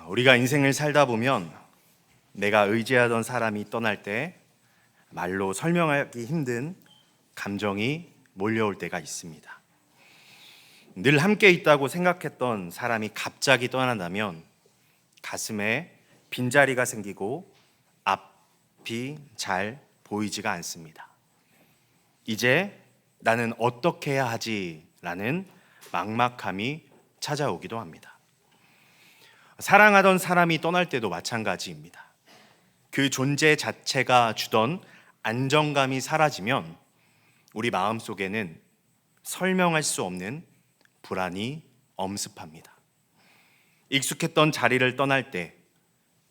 우리가 인생을 살다 보면 내가 의지하던 사람이 떠날 때 말로 설명하기 힘든 감정이 몰려올 때가 있습니다. 늘 함께 있다고 생각했던 사람이 갑자기 떠난다면 가슴에 빈자리가 생기고 앞이 잘 보이지가 않습니다. 이제 나는 어떻게 해야 하지라는 막막함이 찾아오기도 합니다. 사랑하던 사람이 떠날 때도 마찬가지입니다. 그 존재 자체가 주던 안정감이 사라지면 우리 마음속에는 설명할 수 없는 불안이 엄습합니다. 익숙했던 자리를 떠날 때,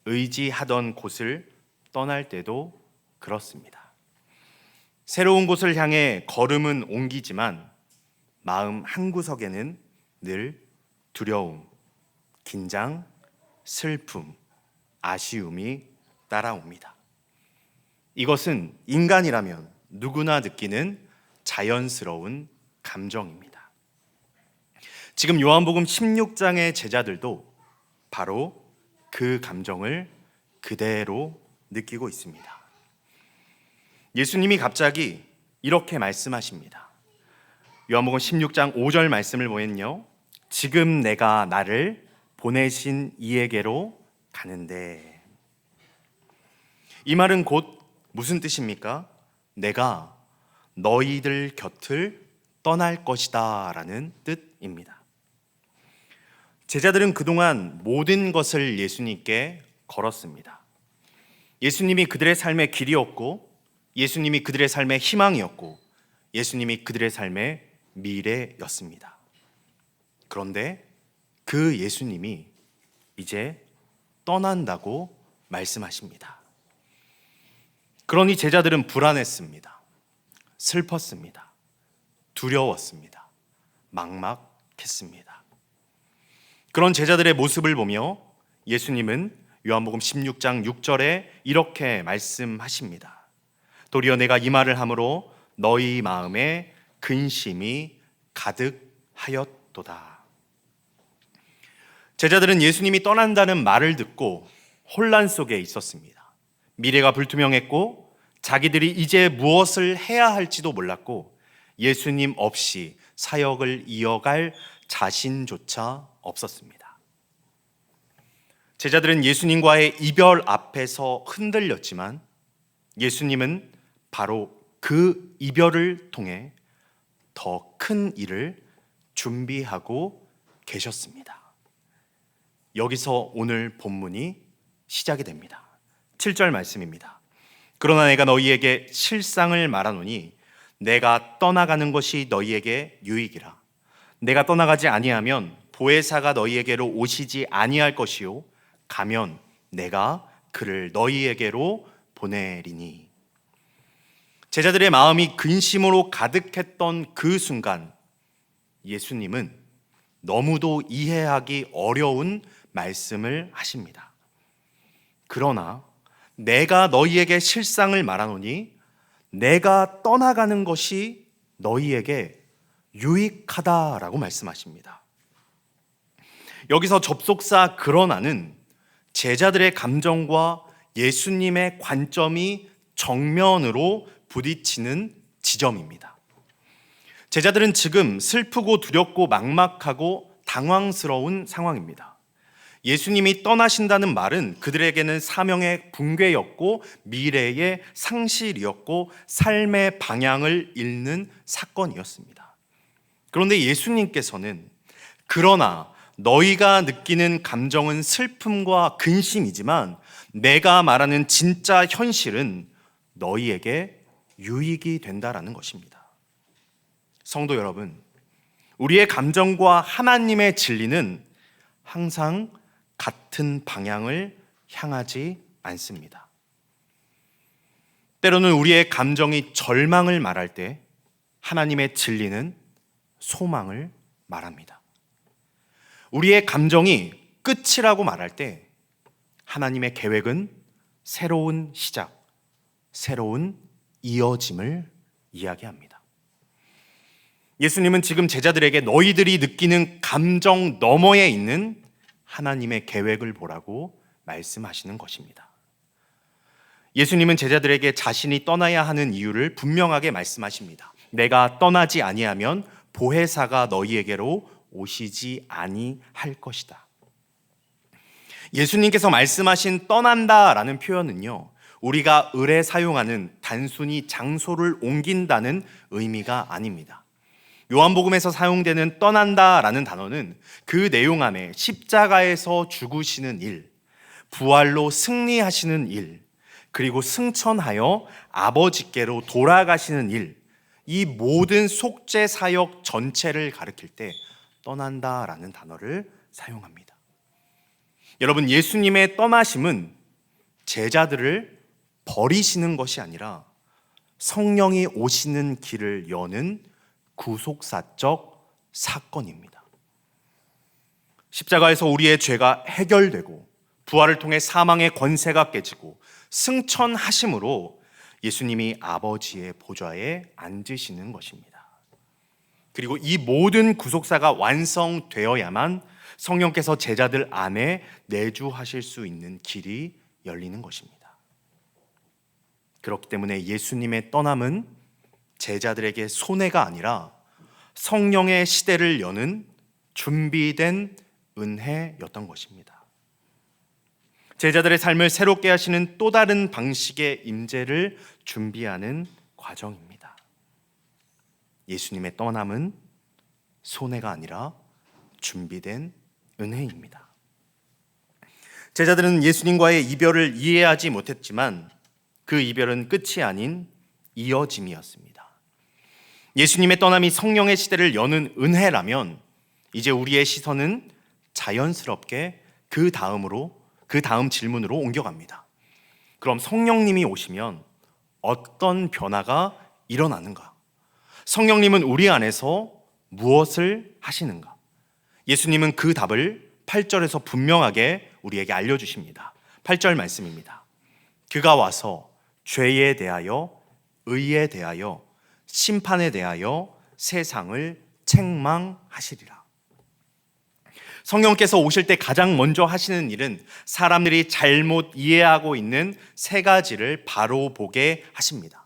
의지하던 곳을 떠날 때도 그렇습니다. 새로운 곳을 향해 걸음은 옮기지만 마음 한구석에는 늘 두려움, 긴장, 슬픔, 아쉬움이 따라옵니다. 이것은 인간이라면 누구나 느끼는 자연스러운 감정입니다. 지금 요한복음 16장의 제자들도 바로 그 감정을 그대로 느끼고 있습니다. 예수님이 갑자기 이렇게 말씀하십니다. 요한복음 16장 5절 말씀을 보면요, 지금 내가 나를 보내신 이에게로 가는데, 이 말은 곧 무슨 뜻입니까? 내가 너희들 곁을 떠날 것이다 라는 뜻입니다. 제자들은 그동안 모든 것을 예수님께 걸었습니다. 예수님이 그들의 삶의 길이었고, 예수님이 그들의 삶의 희망이었고, 예수님이 그들의 삶의 미래였습니다. 그런데 그 예수님이 이제 떠난다고 말씀하십니다. 그러니 제자들은 불안했습니다. 슬펐습니다. 두려웠습니다. 막막했습니다. 그런 제자들의 모습을 보며 예수님은 요한복음 16장 6절에 이렇게 말씀하십니다. 도리어 내가 이 말을 함으로 너희 마음에 근심이 가득하였도다. 제자들은 예수님이 떠난다는 말을 듣고 혼란 속에 있었습니다. 미래가 불투명했고 자기들이 이제 무엇을 해야 할지도 몰랐고 예수님 없이 사역을 이어갈 자신조차 없었습니다. 제자들은 예수님과의 이별 앞에서 흔들렸지만 예수님은 바로 그 이별을 통해 더 큰 일을 준비하고 계셨습니다. 여기서 오늘 본문이 시작이 됩니다. 7절 말씀입니다. 그러나 내가 너희에게 실상을 말하노니 내가 떠나가는 것이 너희에게 유익이라. 내가 떠나가지 아니하면 보혜사가 너희에게로 오시지 아니할 것이요 가면 내가 그를 너희에게로 보내리니. 제자들의 마음이 근심으로 가득했던 그 순간 예수님은 너무도 이해하기 어려운 말씀을 하십니다. 그러나 내가 너희에게 실상을 말하노니 내가 떠나가는 것이 너희에게 유익하다라고 말씀하십니다. 여기서 접속사 그러나는 제자들의 감정과 예수님의 관점이 정면으로 부딪히는 지점입니다. 제자들은 지금 슬프고 두렵고 막막하고 당황스러운 상황입니다. 예수님이 떠나신다는 말은 그들에게는 사명의 붕괴였고 미래의 상실이었고 삶의 방향을 잃는 사건이었습니다. 그런데 예수님께서는 그러나 너희가 느끼는 감정은 슬픔과 근심이지만 내가 말하는 진짜 현실은 너희에게 유익이 된다라는 것입니다. 성도 여러분, 우리의 감정과 하나님의 진리는 항상 같은 방향을 향하지 않습니다. 때로는 우리의 감정이 절망을 말할 때 하나님의 진리는 소망을 말합니다. 우리의 감정이 끝이라고 말할 때 하나님의 계획은 새로운 시작, 새로운 이어짐을 이야기합니다. 예수님은 지금 제자들에게 너희들이 느끼는 감정 너머에 있는 하나님의 계획을 보라고 말씀하시는 것입니다. 예수님은 제자들에게 자신이 떠나야 하는 이유를 분명하게 말씀하십니다. 내가 떠나지 아니하면 보혜사가 너희에게로 오시지 아니할 것이다. 예수님께서 말씀하신 떠난다라는 표현은요, 우리가 을에 사용하는 단순히 장소를 옮긴다는 의미가 아닙니다. 요한복음에서 사용되는 떠난다라는 단어는 그 내용 안에 십자가에서 죽으시는 일, 부활로 승리하시는 일, 그리고 승천하여 아버지께로 돌아가시는 일, 이 모든 속죄 사역 전체를 가리킬 때 떠난다라는 단어를 사용합니다. 여러분, 예수님의 떠나심은 제자들을 버리시는 것이 아니라 성령이 오시는 길을 여는 구속사적 사건입니다. 십자가에서 우리의 죄가 해결되고 부활을 통해 사망의 권세가 깨지고 승천하심으로 예수님이 아버지의 보좌에 앉으시는 것입니다. 그리고 이 모든 구속사가 완성되어야만 성령께서 제자들 안에 내주하실 수 있는 길이 열리는 것입니다. 그렇기 때문에 예수님의 떠남은 제자들에게 손해가 아니라 성령의 시대를 여는 준비된 은혜였던 것입니다. 제자들의 삶을 새롭게 하시는 또 다른 방식의 임재를 준비하는 과정입니다. 예수님의 떠남은 손해가 아니라 준비된 은혜입니다. 제자들은 예수님과의 이별을 이해하지 못했지만 그 이별은 끝이 아닌 이어짐이었습니다. 예수님의 떠남이 성령의 시대를 여는 은혜라면 이제 우리의 시선은 자연스럽게 그 다음 질문으로 옮겨갑니다. 그럼 성령님이 오시면 어떤 변화가 일어나는가? 성령님은 우리 안에서 무엇을 하시는가? 예수님은 그 답을 8절에서 분명하게 우리에게 알려주십니다. 8절 말씀입니다. 그가 와서 죄에 대하여, 의에 대하여, 심판에 대하여 세상을 책망하시리라. 성령께서 오실 때 가장 먼저 하시는 일은 사람들이 잘못 이해하고 있는 세 가지를 바로 보게 하십니다.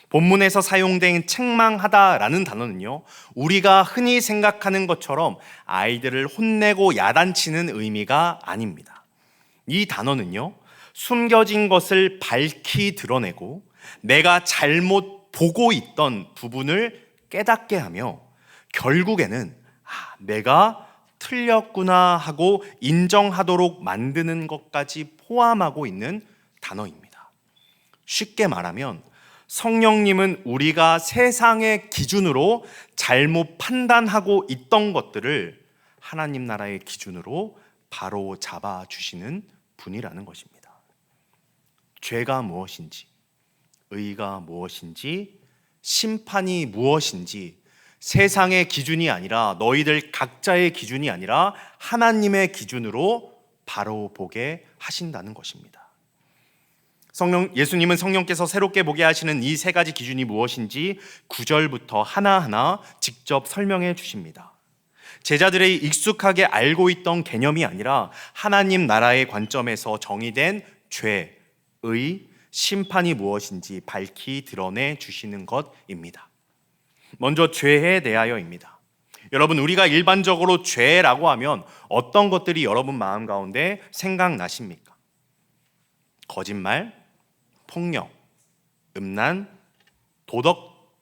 본문에서 사용된 책망하다라는 단어는요, 우리가 흔히 생각하는 것처럼 아이들을 혼내고 야단치는 의미가 아닙니다. 이 단어는요, 숨겨진 것을 밝히 드러내고 내가 잘못 보고 있던 부분을 깨닫게 하며 결국에는 내가 틀렸구나 하고 인정하도록 만드는 것까지 포함하고 있는 단어입니다. 쉽게 말하면 성령님은 우리가 세상의 기준으로 잘못 판단하고 있던 것들을 하나님 나라의 기준으로 바로 잡아주시는 분이라는 것입니다. 죄가 무엇인지, 의가 무엇인지, 심판이 무엇인지 세상의 기준이 아니라 너희들 각자의 기준이 아니라 하나님의 기준으로 바로 보게 하신다는 것입니다. 예수님은 성령께서 새롭게 보게 하시는 이 세 가지 기준이 무엇인지 9절부터 하나하나 직접 설명해 주십니다. 제자들이 익숙하게 알고 있던 개념이 아니라 하나님 나라의 관점에서 정의된 죄, 의, 심판이 무엇인지 밝히 드러내 주시는 것입니다. 먼저 죄에 대하여입니다. 여러분, 우리가 일반적으로 죄라고 하면 어떤 것들이 여러분 마음 가운데 생각나십니까? 거짓말, 폭력, 음란,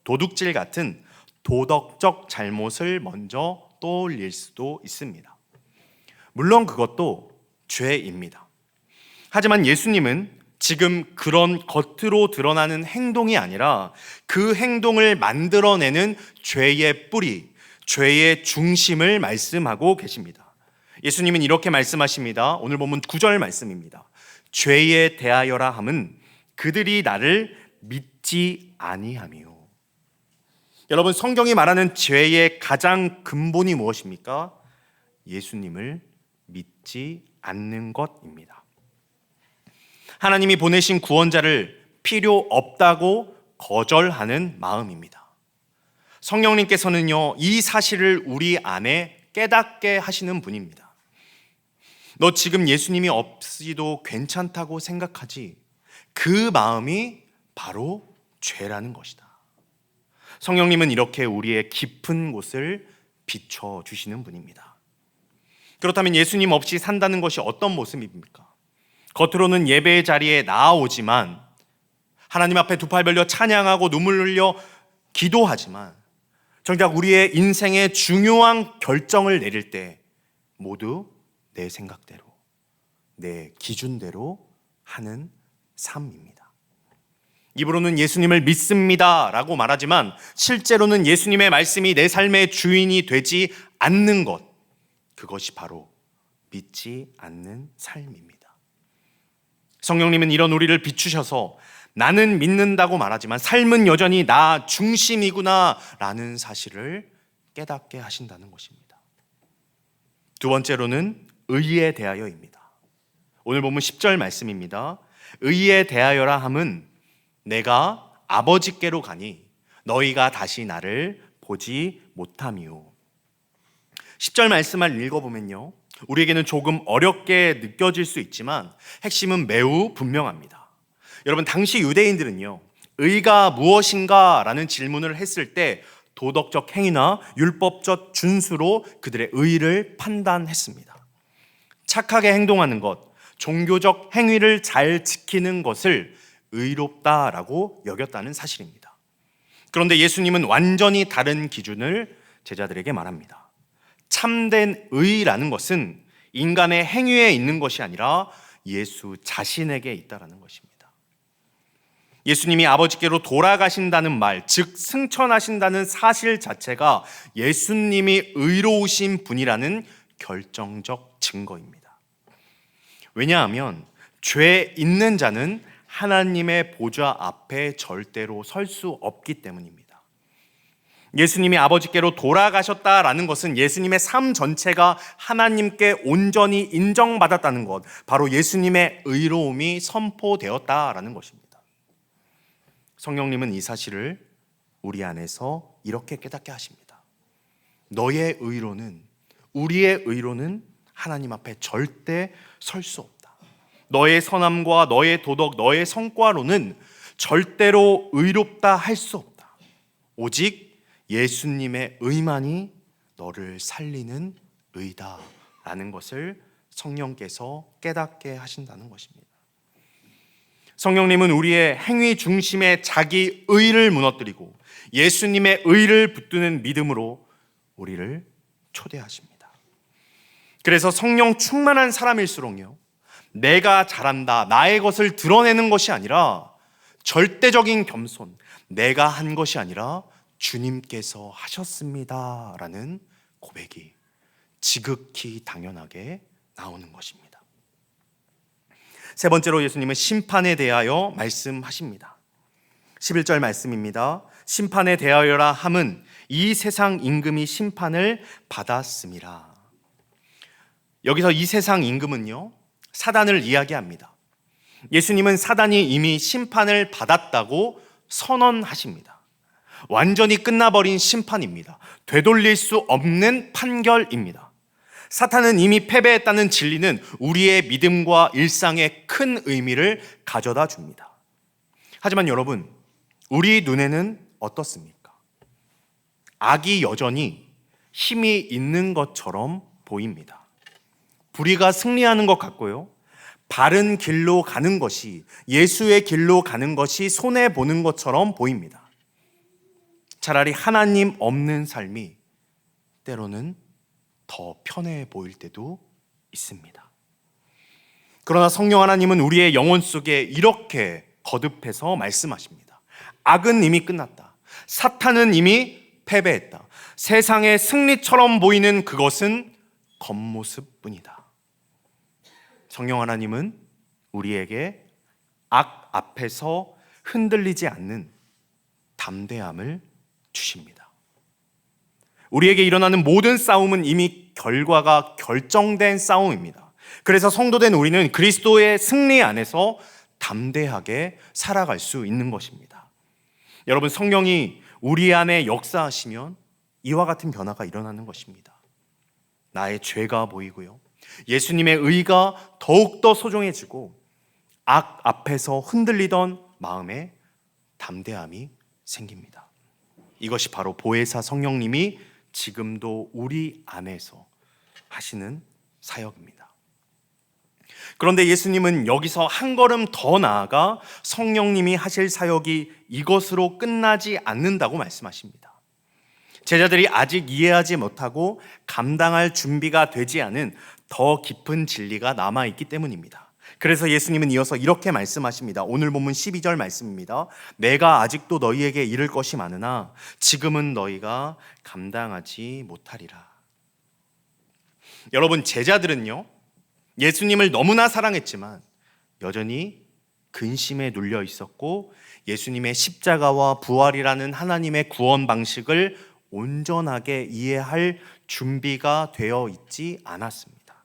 도둑질 같은 도덕적 잘못을 먼저 떠올릴 수도 있습니다. 물론 그것도 죄입니다. 하지만 예수님은 지금 그런 겉으로 드러나는 행동이 아니라 그 행동을 만들어내는 죄의 뿌리, 죄의 중심을 말씀하고 계십니다. 예수님은 이렇게 말씀하십니다. 오늘 본문 9절 말씀입니다. 죄에 대하여라 함은 그들이 나를 믿지 아니하며. 여러분, 성경이 말하는 죄의 가장 근본이 무엇입니까? 예수님을 믿지 않는 것입니다. 하나님이 보내신 구원자를 필요 없다고 거절하는 마음입니다. 성령님께서는요, 이 사실을 우리 안에 깨닫게 하시는 분입니다. 너 지금 예수님이 없이도 괜찮다고 생각하지? 그 마음이 바로 죄라는 것이다. 성령님은 이렇게 우리의 깊은 곳을 비춰주시는 분입니다. 그렇다면 예수님 없이 산다는 것이 어떤 모습입니까? 겉으로는 예배의 자리에 나아오지만, 하나님 앞에 두 팔 벌려 찬양하고 눈물 흘려 기도하지만, 정작 우리의 인생의 중요한 결정을 내릴 때 모두 내 생각대로, 내 기준대로 하는 삶입니다. 입으로는 예수님을 믿습니다 라고 말하지만 실제로는 예수님의 말씀이 내 삶의 주인이 되지 않는 것, 그것이 바로 믿지 않는 삶입니다. 성령님은 이런 우리를 비추셔서 나는 믿는다고 말하지만 삶은 여전히 나 중심이구나 라는 사실을 깨닫게 하신다는 것입니다. 두 번째로는 의에 대하여입니다. 오늘 본문 10절 말씀입니다. 의에 대하여라 함은 내가 아버지께로 가니 너희가 다시 나를 보지 못함이요. 10절 말씀을 읽어보면요, 우리에게는 조금 어렵게 느껴질 수 있지만 핵심은 매우 분명합니다. 여러분, 당시 유대인들은요, 의가 무엇인가 라는 질문을 했을 때 도덕적 행위나 율법적 준수로 그들의 의를 판단했습니다. 착하게 행동하는 것, 종교적 행위를 잘 지키는 것을 의롭다라고 여겼다는 사실입니다. 그런데 예수님은 완전히 다른 기준을 제자들에게 말합니다. 참된 의라는 것은 인간의 행위에 있는 것이 아니라 예수 자신에게 있다라는 것입니다. 예수님이 아버지께로 돌아가신다는 말, 즉 승천하신다는 사실 자체가 예수님이 의로우신 분이라는 결정적 증거입니다. 왜냐하면 죄 있는 자는 하나님의 보좌 앞에 절대로 설 수 없기 때문입니다. 예수님이 아버지께로 돌아가셨다라는 것은 예수님의 삶 전체가 하나님께 온전히 인정받았다는 것, 바로 예수님의 의로움이 선포되었다라는 것입니다. 성령님은 이 사실을 우리 안에서 이렇게 깨닫게 하십니다. 너의 의로는, 우리의 의로는 하나님 앞에 절대 설 수 없다. 너의 선함과 너의 도덕, 너의 성과로는 절대로 의롭다 할 수 없다. 오직 예수님의 의만이 너를 살리는 의다라는 것을 성령께서 깨닫게 하신다는 것입니다. 성령님은 우리의 행위 중심의 자기 의를 무너뜨리고 예수님의 의를 붙드는 믿음으로 우리를 초대하십니다. 그래서 성령 충만한 사람일수록요, 내가 잘한다, 나의 것을 드러내는 것이 아니라 절대적인 겸손, 내가 한 것이 아니라 주님께서 하셨습니다 라는 고백이 지극히 당연하게 나오는 것입니다. 세 번째로 예수님은 심판에 대하여 말씀하십니다. 11절 말씀입니다. 심판에 대하여라 함은 이 세상 임금이 심판을 받았음이라. 여기서 이 세상 임금은요, 사단을 이야기합니다. 예수님은 사단이 이미 심판을 받았다고 선언하십니다. 완전히 끝나버린 심판입니다. 되돌릴 수 없는 판결입니다. 사탄은 이미 패배했다는 진리는 우리의 믿음과 일상에 큰 의미를 가져다 줍니다. 하지만 여러분, 우리 눈에는 어떻습니까? 악이 여전히 힘이 있는 것처럼 보입니다. 불의가 승리하는 것 같고요, 바른 길로 가는 것이, 예수의 길로 가는 것이 손해보는 것처럼 보입니다. 차라리 하나님 없는 삶이 때로는 더 편해 보일 때도 있습니다. 그러나 성령 하나님은 우리의 영혼 속에 이렇게 거듭해서 말씀하십니다. 악은 이미 끝났다. 사탄은 이미 패배했다. 세상의 승리처럼 보이는 그것은 겉모습뿐이다. 성령 하나님은 우리에게 악 앞에서 흔들리지 않는 담대함을 주십니다. 우리에게 일어나는 모든 싸움은 이미 결과가 결정된 싸움입니다. 그래서 성도된 우리는 그리스도의 승리 안에서 담대하게 살아갈 수 있는 것입니다. 여러분, 성령이 우리 안에 역사하시면 이와 같은 변화가 일어나는 것입니다. 나의 죄가 보이고요, 예수님의 의가 더욱더 소중해지고 악 앞에서 흔들리던 마음에 담대함이 생깁니다. 이것이 바로 보혜사 성령님이 지금도 우리 안에서 하시는 사역입니다. 그런데 예수님은 여기서 한 걸음 더 나아가 성령님이 하실 사역이 이것으로 끝나지 않는다고 말씀하십니다. 제자들이 아직 이해하지 못하고 감당할 준비가 되지 않은 더 깊은 진리가 남아있기 때문입니다. 그래서 예수님은 이어서 이렇게 말씀하십니다. 오늘 본문 12절 말씀입니다. 내가 아직도 너희에게 이를 것이 많으나 지금은 너희가 감당하지 못하리라. 여러분, 제자들은요, 예수님을 너무나 사랑했지만 여전히 근심에 눌려 있었고 예수님의 십자가와 부활이라는 하나님의 구원 방식을 온전하게 이해할 준비가 되어 있지 않았습니다.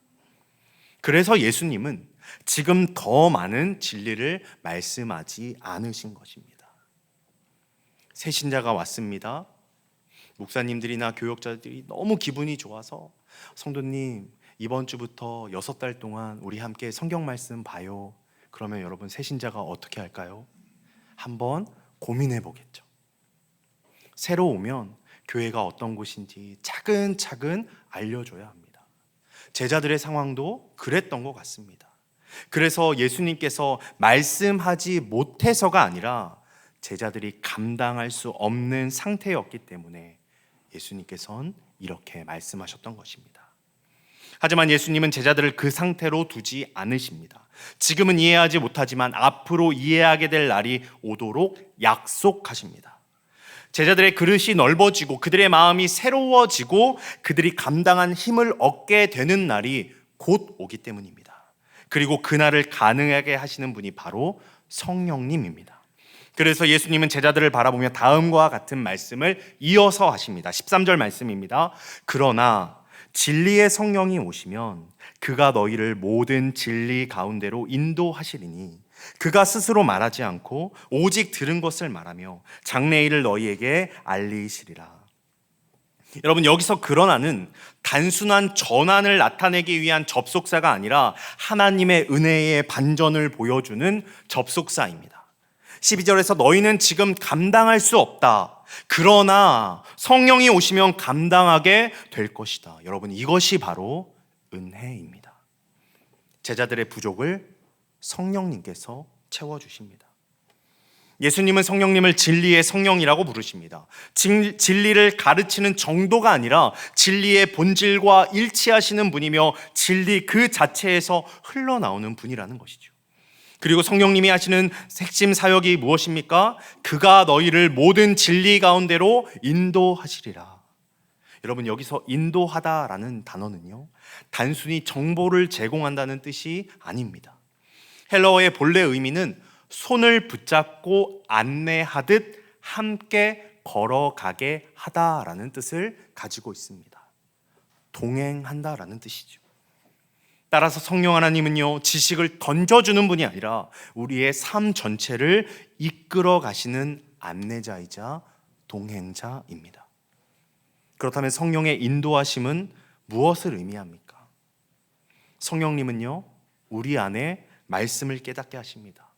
그래서 예수님은 지금 더 많은 진리를 말씀하지 않으신 것입니다. 새신자가 왔습니다. 목사님들이나 교역자들이 너무 기분이 좋아서 성도님 이번 주부터 6달 동안 우리 함께 성경 말씀 봐요. 그러면 여러분 새신자가 어떻게 할까요? 한번 고민해 보겠죠. 새로 오면 교회가 어떤 곳인지 차근차근 알려줘야 합니다. 제자들의 상황도 그랬던 것 같습니다. 그래서 예수님께서 말씀하지 못해서가 아니라 제자들이 감당할 수 없는 상태였기 때문에 예수님께서는 이렇게 말씀하셨던 것입니다. 하지만 예수님은 제자들을 그 상태로 두지 않으십니다. 지금은 이해하지 못하지만 앞으로 이해하게 될 날이 오도록 약속하십니다. 제자들의 그릇이 넓어지고 그들의 마음이 새로워지고 그들이 감당한 힘을 얻게 되는 날이 곧 오기 때문입니다. 그리고 그날을 가능하게 하시는 분이 바로 성령님입니다. 그래서 예수님은 제자들을 바라보며 다음과 같은 말씀을 이어서 하십니다. 13절 말씀입니다. 그러나 진리의 성령이 오시면 그가 너희를 모든 진리 가운데로 인도하시리니 그가 스스로 말하지 않고 오직 들은 것을 말하며 장래일을 너희에게 알리시리라. 여러분, 여기서 그러나는 단순한 전환을 나타내기 위한 접속사가 아니라 하나님의 은혜의 반전을 보여주는 접속사입니다. 12절에서 너희는 지금 감당할 수 없다. 그러나 성령이 오시면 감당하게 될 것이다. 여러분, 이것이 바로 은혜입니다. 제자들의 부족을 성령님께서 채워주십니다. 예수님은 성령님을 진리의 성령이라고 부르십니다. 진리를 가르치는 정도가 아니라 진리의 본질과 일치하시는 분이며 진리 그 자체에서 흘러나오는 분이라는 것이죠. 그리고 성령님이 하시는 핵심 사역이 무엇입니까? 그가 너희를 모든 진리 가운데로 인도하시리라. 여러분, 여기서 인도하다라는 단어는요, 단순히 정보를 제공한다는 뜻이 아닙니다. 헬라어의 본래 의미는 손을 붙잡고 안내하듯 함께 걸어가게 하다라는 뜻을 가지고 있습니다. 동행한다라는 뜻이죠. 따라서 성령 하나님은요, 지식을 던져주는 분이 아니라 우리의 삶 전체를 이끌어 가시는 안내자이자 동행자입니다. 그렇다면 성령의 인도하심은 무엇을 의미합니까? 성령님은요, 우리 안에 말씀을 깨닫게 하십니다.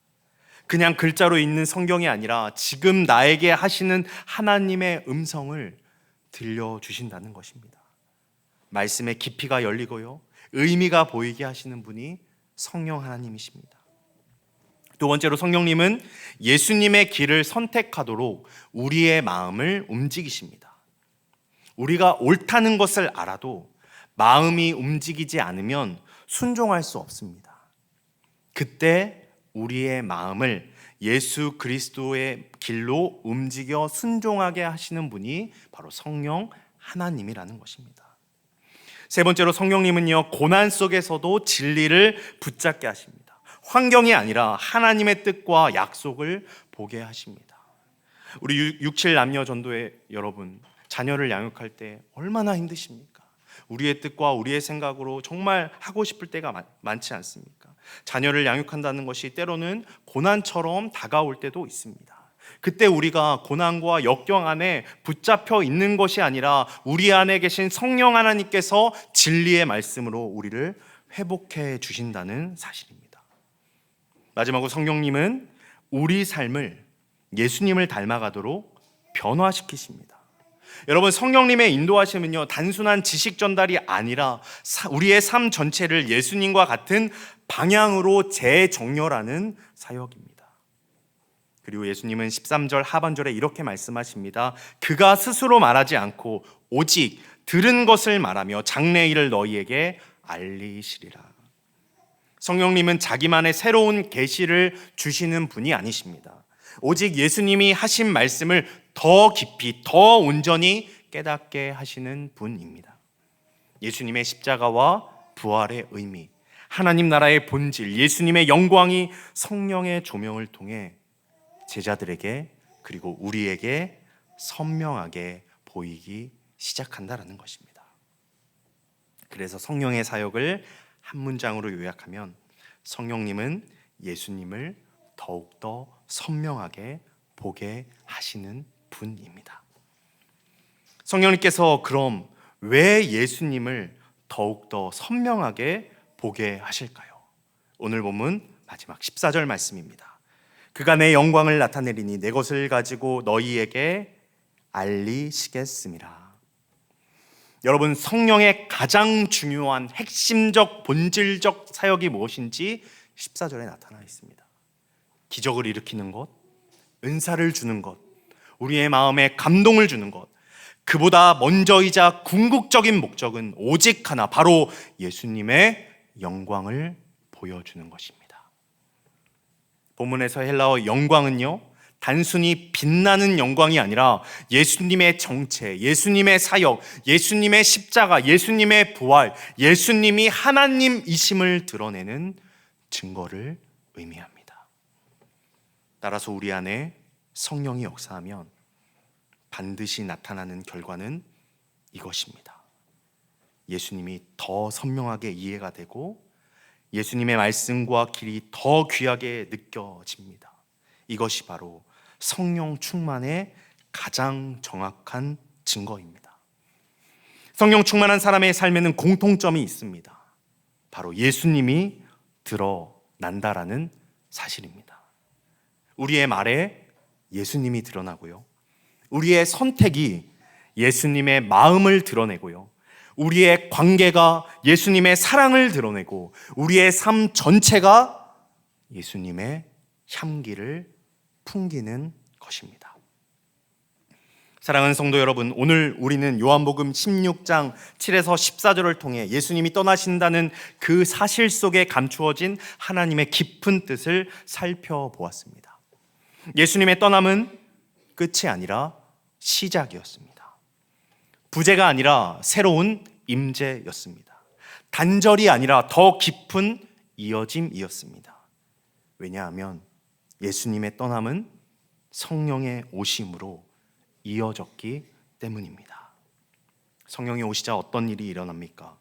그냥 글자로 있는 성경이 아니라 지금 나에게 하시는 하나님의 음성을 들려주신다는 것입니다. 말씀의 깊이가 열리고요, 의미가 보이게 하시는 분이 성령 하나님이십니다. 두 번째로 성령님은 예수님의 길을 선택하도록 우리의 마음을 움직이십니다. 우리가 옳다는 것을 알아도 마음이 움직이지 않으면 순종할 수 없습니다. 그때 우리의 마음을 예수 그리스도의 길로 움직여 순종하게 하시는 분이 바로 성령 하나님이라는 것입니다. 세 번째로 성령님은요, 고난 속에서도 진리를 붙잡게 하십니다. 환경이 아니라 하나님의 뜻과 약속을 보게 하십니다. 우리 67 남녀 전도회 여러분, 자녀를 양육할 때 얼마나 힘드십니까? 우리의 뜻과 우리의 생각으로 정말 하고 싶을 때가 많지 않습니까? 자녀를 양육한다는 것이 때로는 고난처럼 다가올 때도 있습니다. 그때 우리가 고난과 역경 안에 붙잡혀 있는 것이 아니라 우리 안에 계신 성령 하나님께서 진리의 말씀으로 우리를 회복해 주신다는 사실입니다. 마지막으로 성령님은 우리 삶을 예수님을 닮아가도록 변화시키십니다. 여러분, 성령님의 인도하심은요, 단순한 지식 전달이 아니라 우리의 삶 전체를 예수님과 같은 방향으로 재정렬하는 사역입니다. 그리고 예수님은 13절 하반절에 이렇게 말씀하십니다. 그가 스스로 말하지 않고 오직 들은 것을 말하며 장래일을 너희에게 알리시리라. 성령님은 자기만의 새로운 계시를 주시는 분이 아니십니다. 오직 예수님이 하신 말씀을 더 깊이, 더 온전히 깨닫게 하시는 분입니다. 예수님의 십자가와 부활의 의미, 하나님 나라의 본질, 예수님의 영광이 성령의 조명을 통해 제자들에게 그리고 우리에게 선명하게 보이기 시작한다는 것입니다. 그래서 성령의 사역을 한 문장으로 요약하면 성령님은 예수님을 더욱더 선명하게 보게 하시는 분입니다. 성령님께서 그럼 왜 예수님을 더욱더 선명하게 보게 하실까요? 오늘 본문 마지막 14절 말씀입니다. 그가 내 영광을 나타내리니 내 것을 가지고 너희에게 알리시겠습니다. 여러분, 성령의 가장 중요한 핵심적 본질적 사역이 무엇인지 14절에 나타나 있습니다. 기적을 일으키는 것, 은사를 주는 것, 우리의 마음에 감동을 주는 것, 그보다 먼저이자 궁극적인 목적은 오직 하나, 바로 예수님의 영광을 보여주는 것입니다. 본문에서 헬라어 영광은요, 단순히 빛나는 영광이 아니라 예수님의 정체, 예수님의 사역, 예수님의 십자가, 예수님의 부활, 예수님이 하나님이심을 드러내는 증거를 의미합니다. 따라서 우리 안에 성령이 역사하면 반드시 나타나는 결과는 이것입니다. 예수님이 더 선명하게 이해가 되고 예수님의 말씀과 길이 더 귀하게 느껴집니다. 이것이 바로 성령 충만의 가장 정확한 증거입니다. 성령 충만한 사람의 삶에는 공통점이 있습니다. 바로 예수님이 드러난다라는 사실입니다. 우리의 말에 예수님이 드러나고요, 우리의 선택이 예수님의 마음을 드러내고요, 우리의 관계가 예수님의 사랑을 드러내고 우리의 삶 전체가 예수님의 향기를 풍기는 것입니다. 사랑하는 성도 여러분, 오늘 우리는 요한복음 16장 7에서 14절을 통해 예수님이 떠나신다는 그 사실 속에 감추어진 하나님의 깊은 뜻을 살펴보았습니다. 예수님의 떠남은 끝이 아니라 시작이었습니다. 부재가 아니라 새로운 임재였습니다. 단절이 아니라 더 깊은 이어짐이었습니다. 왜냐하면 예수님의 떠남은 성령의 오심으로 이어졌기 때문입니다. 성령이 오시자 어떤 일이 일어납니까?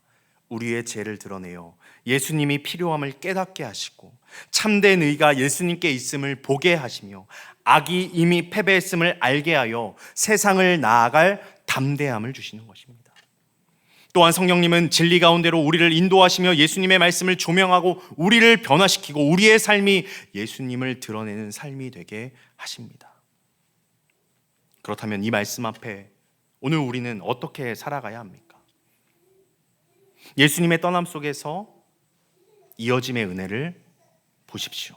우리의 죄를 드러내어 예수님이 필요함을 깨닫게 하시고 참된 의가 예수님께 있음을 보게 하시며 악이 이미 패배했음을 알게 하여 세상을 나아갈 담대함을 주시는 것입니다. 또한 성령님은 진리 가운데로 우리를 인도하시며 예수님의 말씀을 조명하고 우리를 변화시키고 우리의 삶이 예수님을 드러내는 삶이 되게 하십니다. 그렇다면 이 말씀 앞에 오늘 우리는 어떻게 살아가야 합니까? 예수님의 떠남 속에서 이어짐의 은혜를 보십시오.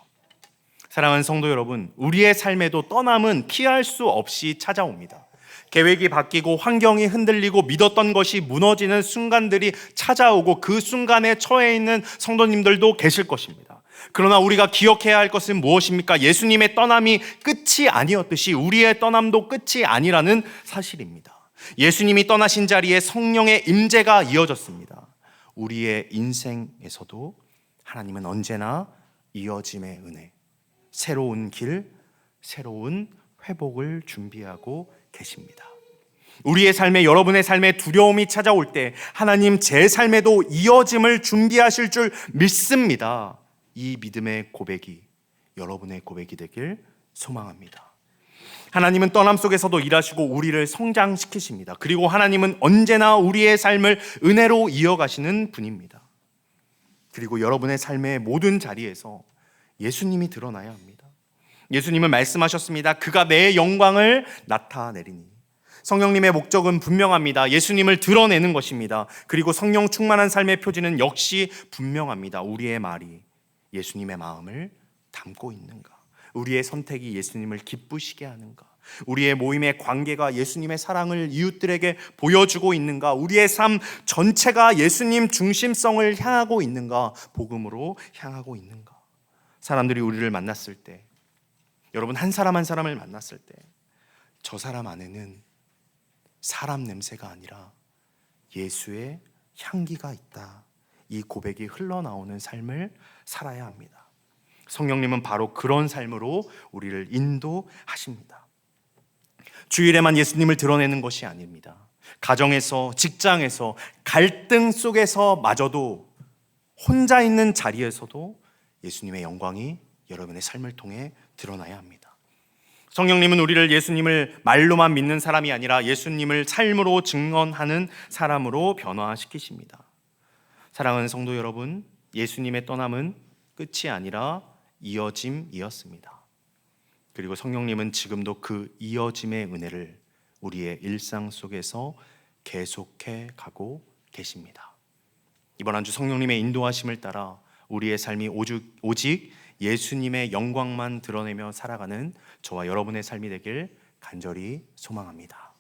사랑하는 성도 여러분, 우리의 삶에도 떠남은 피할 수 없이 찾아옵니다. 계획이 바뀌고 환경이 흔들리고 믿었던 것이 무너지는 순간들이 찾아오고 그 순간에 처해 있는 성도님들도 계실 것입니다. 그러나 우리가 기억해야 할 것은 무엇입니까? 예수님의 떠남이 끝이 아니었듯이 우리의 떠남도 끝이 아니라는 사실입니다. 예수님이 떠나신 자리에 성령의 임재가 이어졌습니다. 우리의 인생에서도 하나님은 언제나 이어짐의 은혜, 새로운 길, 새로운 회복을 준비하고 계십니다. 우리의 삶에, 여러분의 삶에 두려움이 찾아올 때 하나님 제 삶에도 이어짐을 준비하실 줄 믿습니다. 이 믿음의 고백이 여러분의 고백이 되길 소망합니다. 하나님은 떠남 속에서도 일하시고 우리를 성장시키십니다. 그리고 하나님은 언제나 우리의 삶을 은혜로 이어가시는 분입니다. 그리고 여러분의 삶의 모든 자리에서 예수님이 드러나야 합니다. 예수님은 말씀하셨습니다. 그가 내 영광을 나타내리니. 성령님의 목적은 분명합니다. 예수님을 드러내는 것입니다. 그리고 성령 충만한 삶의 표지는 역시 분명합니다. 우리의 말이 예수님의 마음을 담고 있는가? 우리의 선택이 예수님을 기쁘시게 하는가? 우리의 모임의 관계가 예수님의 사랑을 이웃들에게 보여주고 있는가? 우리의 삶 전체가 예수님 중심성을 향하고 있는가? 복음으로 향하고 있는가? 사람들이 우리를 만났을 때, 여러분 한 사람 한 사람을 만났을 때 저 사람 안에는 사람 냄새가 아니라 예수의 향기가 있다, 이 고백이 흘러나오는 삶을 살아야 합니다. 성령님은 바로 그런 삶으로 우리를 인도하십니다. 주일에만 예수님을 드러내는 것이 아닙니다. 가정에서, 직장에서, 갈등 속에서 마저도, 혼자 있는 자리에서도 예수님의 영광이 여러분의 삶을 통해 드러나야 합니다. 성령님은 우리를 예수님을 말로만 믿는 사람이 아니라 예수님을 삶으로 증언하는 사람으로 변화시키십니다. 사랑하는 성도 여러분, 예수님의 떠남은 끝이 아니라 이어짐이었습니다. 그리고 성령님은 지금도 그 이어짐의 은혜를 우리의 일상 속에서 계속해 가고 계십니다. 이번 한 주 성령님의 인도하심을 따라 우리의 삶이 오직 예수님의 영광만 드러내며 살아가는 저와 여러분의 삶이 되길 간절히 소망합니다.